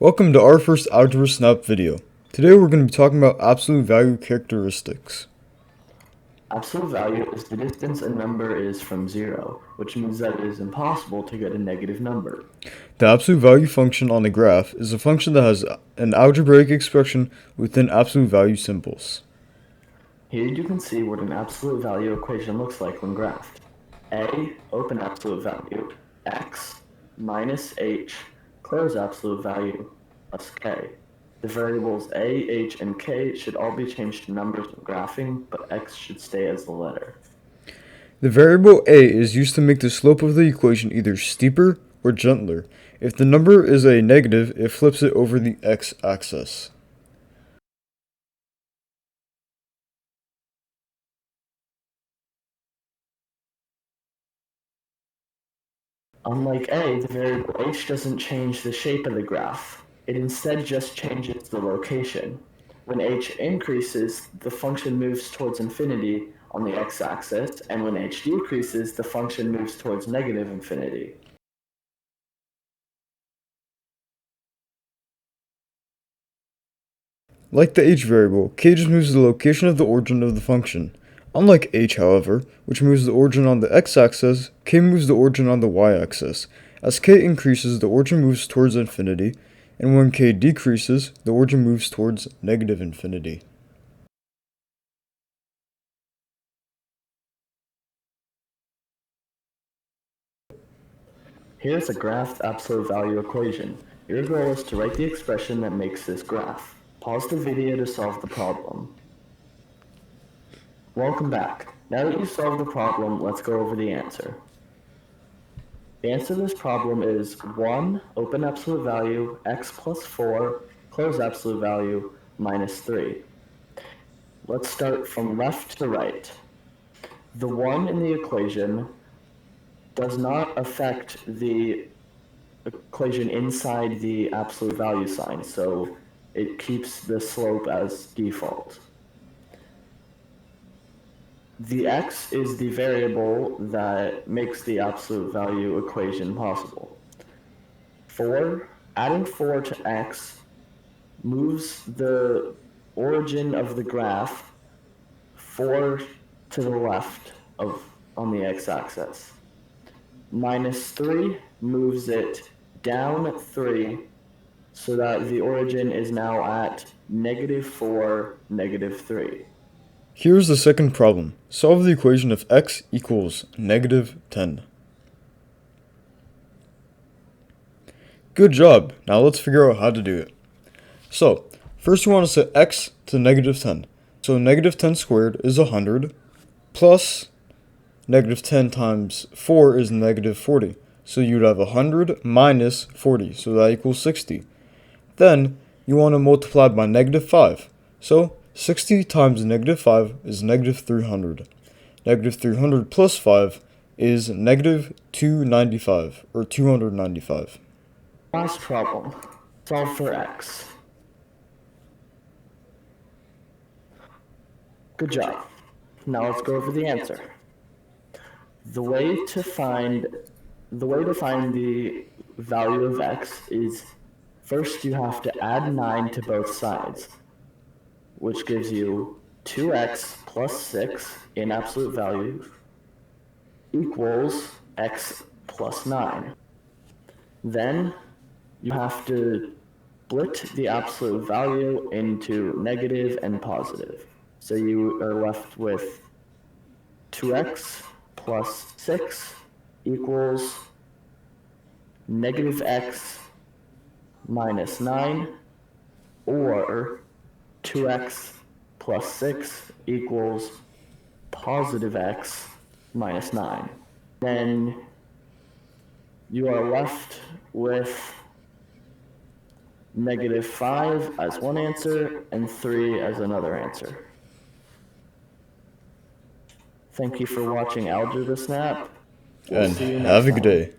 Welcome to our first Algebra Snap video. Today we're going to be talking about absolute value characteristics. Absolute value is the distance a number is from zero, which means that it is impossible to get a negative number. The absolute value function on the graph is a function that has an algebraic expression within absolute value symbols. Here you can see what an absolute value equation looks like when graphed. A, open absolute value, x, minus h, close absolute value, plus k. The variables a, h, and k should all be changed to numbers when graphing, but x should stay as the letter. The variable a is used to make the slope of the equation either steeper or gentler. If the number is a negative, it flips it over the x-axis. Unlike a, the variable h doesn't change the shape of the graph. It instead just changes the location. When h increases, the function moves towards infinity on the x-axis, and when h decreases, the function moves towards negative infinity. Like the h variable, k just moves the location of the origin of the function. Unlike h, however, which moves the origin on the x-axis, k moves the origin on the y-axis. As k increases, the origin moves towards infinity, and when k decreases, the origin moves towards negative infinity. Here's a graphed absolute value equation. Your goal is to write the expression that makes this graph. Pause the video to solve the problem. Welcome back. Now that you've solved the problem, let's go over the answer. The answer to this problem is 1, open absolute value, x plus 4, close absolute value, minus 3. Let's start from left to right. The 1 in the equation does not affect the equation inside the absolute value sign, so it keeps the slope as default. The x is the variable that makes the absolute value equation possible. Adding 4 to x moves the origin of the graph 4 to the left on the x-axis. Minus 3 moves it down 3 so that the origin is now at -4, -3. Here's the second problem. Solve the equation of x equals -10. Good job! Now let's figure out how to do it. So, first we want to set x to -10. So -10 squared is 100, plus -10 times 4 is -40. So you'd have 100 minus 40, so that equals 60. Then, you want to multiply by -5. So, 60 times -5 is -300. -300 plus 5 is -295, or 295. Last problem. Solve for x. Good job. Now let's go over the answer. The way to find the value of x is first you have to add 9 to both sides, which gives you 2x plus 6 in absolute value equals x plus 9. Then you have to split the absolute value into negative and positive. So you are left with 2x plus 6 equals -x minus 9, or 2x plus 6 equals +x minus 9. Then you are left with -5 as one answer and 3 as another answer. Thank you for watching Algebra Snap. We'll And see you have next a good time. day.